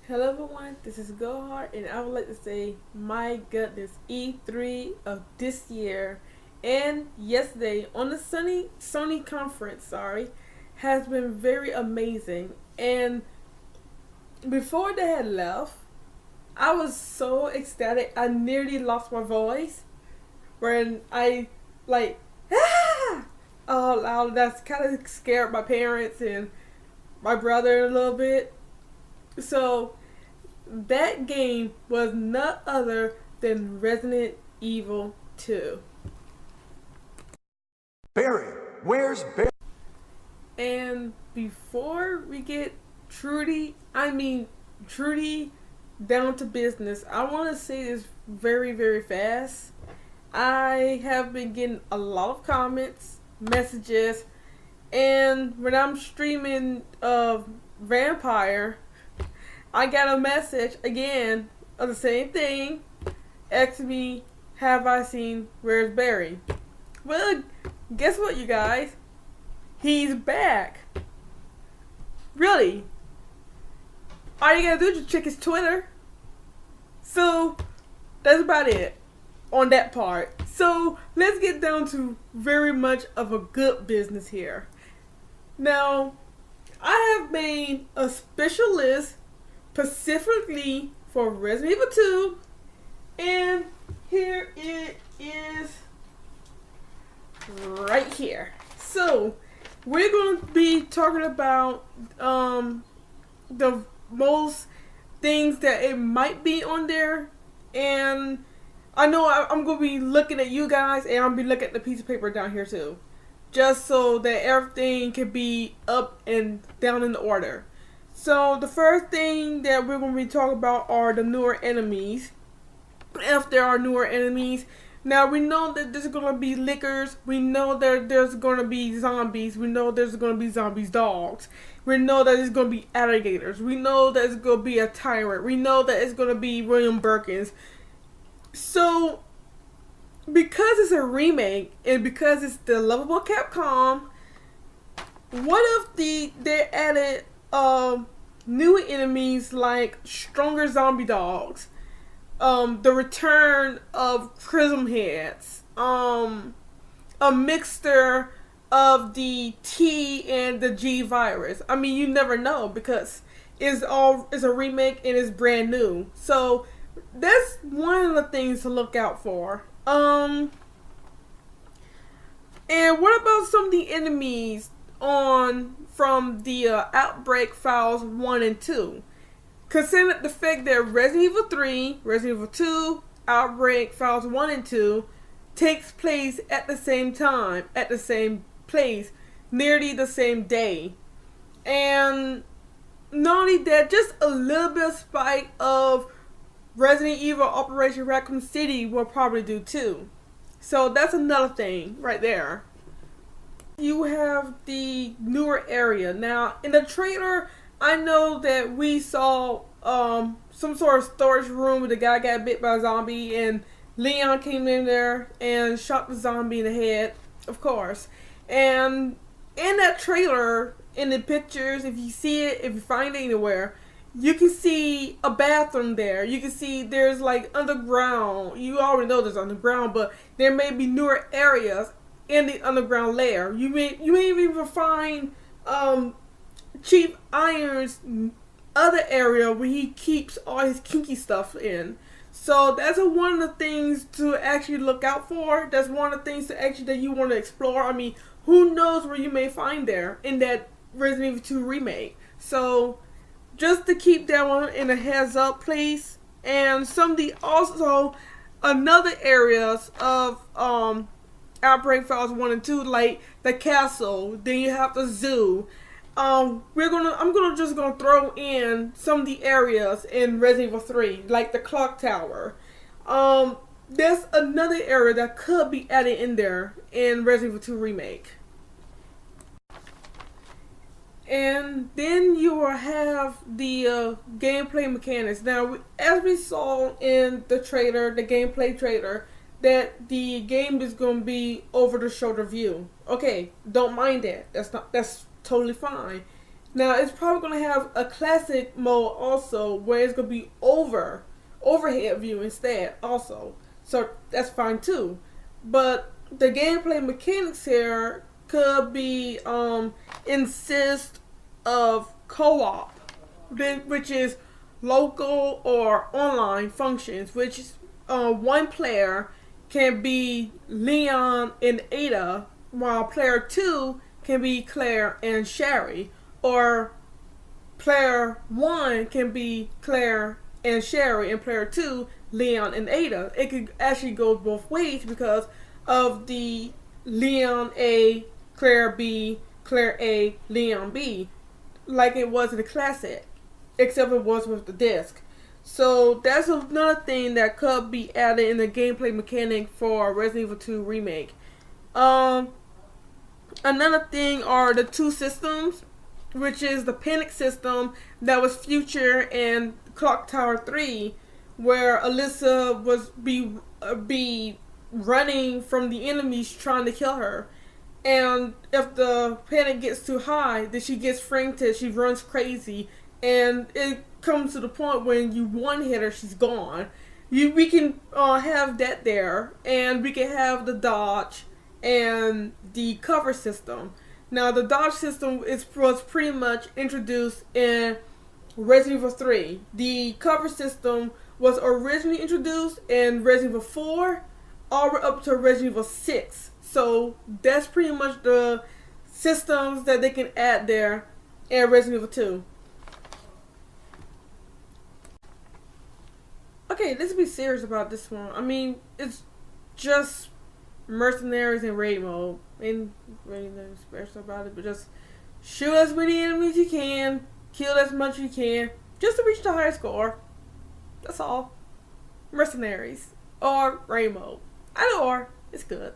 Hello everyone, this is Gohart, and I would like to say, my goodness, E3 of this year and yesterday on the Sony conference, has been very amazing. And before they had left, I was so ecstatic, I nearly lost my voice when I like ah all loud. That's kind of scared my parents and my brother a little bit. So that game was none other than Resident Evil 2. Barry, where's Barry? And before we get truly down to business, I want to say this very, very fast. I have been getting a lot of comments, messages, and when I'm streaming Vampire, I got a message again of the same thing, asking me, have I seen Where's Barry? Well, guess what, you guys? He's back. Really? All you gotta do is just check his Twitter. So, that's about it on that part. So, let's get down to very much of a good business here. Now, I have made a special list specifically for Resident Evil 2, and here it is right here. So we're going to be talking about the most things that it might be on there, and I know I'm going to be looking at you guys, and I'll be looking at the piece of paper down here too, just so that everything can be up and down in order. So the first thing that we're going to be talking about are the newer enemies. If there are newer enemies. Now we know that there's going to be lickers. We know that there's going to be zombies. We know there's going to be zombies dogs. We know that there's going to be alligators. We know that it's going to be a tyrant. We know that it's going to be William Birkins. So because it's a remake and because it's the lovable Capcom, what if they added new enemies like stronger zombie dogs, the return of prism heads, a mixture of the T and the G virus. I mean, you never know because it's a remake and it's brand new. So that's one of the things to look out for. And what about some of the enemies on from the Outbreak Files 1 and 2? Consider the fact that Resident Evil 3, Resident Evil 2, Outbreak Files 1 and 2 takes place at the same time, at the same place, nearly the same day. And not only that, just a little bit of spite of Resident Evil Operation Raccoon City will probably do too. So that's another thing right there. You have the newer area. Now, in the trailer, I know that we saw some sort of storage room where the guy got bit by a zombie and Leon came in there and shot the zombie in the head, of course. And in that trailer, in the pictures, if you see it, if you find it anywhere, you can see a bathroom there. You can see there's like underground. You already know there's underground, but there may be newer areas in the underground layer. You may even find Chief Iron's other area where he keeps all his kinky stuff in. So that's one of the things to actually look out for. That's one of the things that you want to explore. I mean, who knows where you may find there in that Resident Evil 2 remake. So just to keep that one in a heads up, please. And some of the also another areas of Outbreak Files 1 and 2, like the castle, then you have the zoo. I'm just gonna throw in some of the areas in Resident Evil 3, like the clock tower. There's another area that could be added in there in Resident Evil 2 remake. And then you will have the gameplay mechanics. Now, as we saw in the trailer, the gameplay trailer, that the game is going to be over the shoulder view. Okay, don't mind that. That's totally fine. Now it's probably gonna have a classic mode also, where it's gonna be overhead view instead also. So that's fine too. But the gameplay mechanics here could be insist of co-op, which is local or online functions, which one player can be Leon and Ada, while player two can be Claire and Sherry, or player one can be Claire and Sherry, and player two Leon and Ada. It could actually go both ways because of the Leon A, Claire B, Claire A, Leon B, like it was in the classic, except it was with the disc. So that's another thing that could be added in the gameplay mechanic for Resident Evil 2 Remake. Another thing are the two systems, which is the panic system that was Future and Clock Tower 3, where Alyssa was be running from the enemies trying to kill her. And if the panic gets too high, then she gets frantic, she runs crazy, and it comes to the point when you one hit her, she's gone. We can have that there, and we can have the dodge and the cover system. Now, the dodge system was pretty much introduced in Resident Evil 3. The cover system was originally introduced in Resident Evil 4, all the way up to Resident Evil 6. So that's pretty much the systems that they can add there in Resident Evil 2. Okay, let's be serious about this one. I mean, it's just Mercenaries and raid mode. Ain't really nothing special about it, but just shoot as many enemies you can, kill as much as you can, just to reach the higher score. That's all. Mercenaries. Or raid mode. Either or, it's good.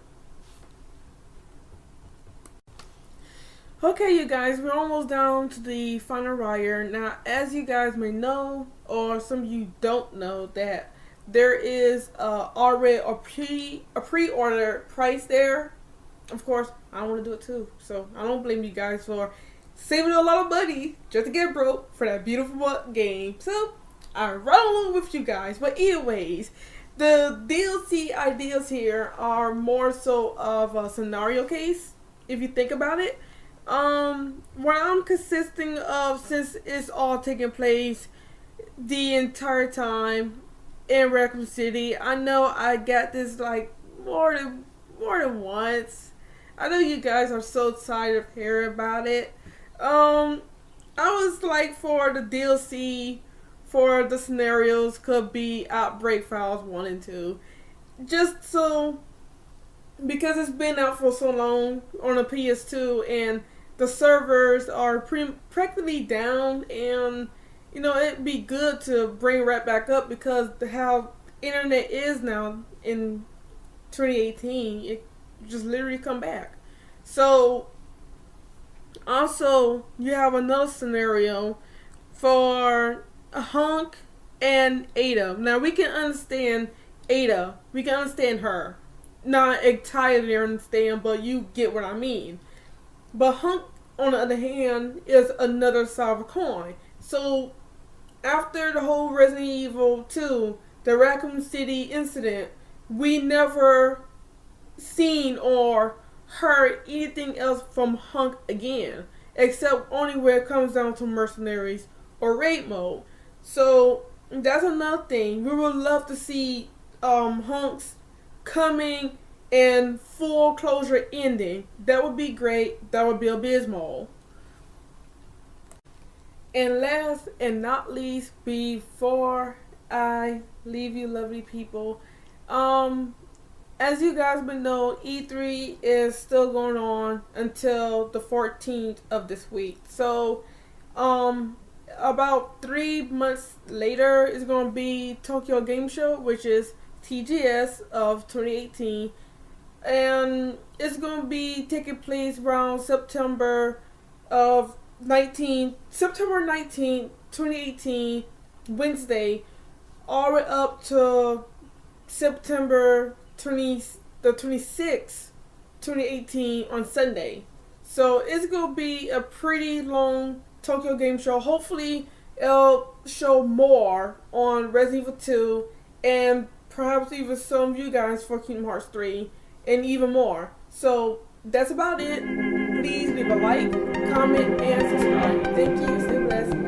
Okay, you guys, we're almost down to the final wire. Now, as you guys may know, or some of you don't know, that there is already a pre-order price there. Of course, I want to do it too, so I don't blame you guys for saving a lot of money just to get broke for that beautiful game. So, I run along with you guys. But anyways, the DLC ideas here are more so of a scenario case, if you think about it. What I'm consisting of, since it's all taking place the entire time in Raccoon City, I know I got this like more than once. I know you guys are so tired of hearing about it. I was like, for the DLC for the scenarios could be Outbreak Files 1 and 2. Just so, because it's been out for so long on the PS2 and the servers are practically down, and you know, it'd be good to bring right back up because how internet is now in 2018, it just literally come back. So also you have another scenario for Hunk and Ada. Now we can understand Ada, we can understand her, not entirely understand, but you get what I mean. But Hunk, on the other hand, is another side of a coin. So, after the whole Resident Evil 2, the Raccoon City incident, we never seen or heard anything else from Hunk again, except only where it comes down to Mercenaries or raid mode. So, that's another thing. We would love to see Hunk's coming and full closure ending. That would be great. That would be abysmal. And last and not least, before I leave you lovely people, as you guys may know, E3 is still going on until the 14th of this week. So about 3 months later is going to be Tokyo Game Show, which is TGS of 2018. And it's going to be taking place around September 19th, 2018, Wednesday, all the way up to September 26th, 2018 on Sunday. So it's going to be a pretty long Tokyo Game Show. Hopefully, it'll show more on Resident Evil 2 and perhaps even some of you guys for Kingdom Hearts 3 and even more. So that's about it. Please leave a like, comment, and subscribe. Thank you. Stay blessed.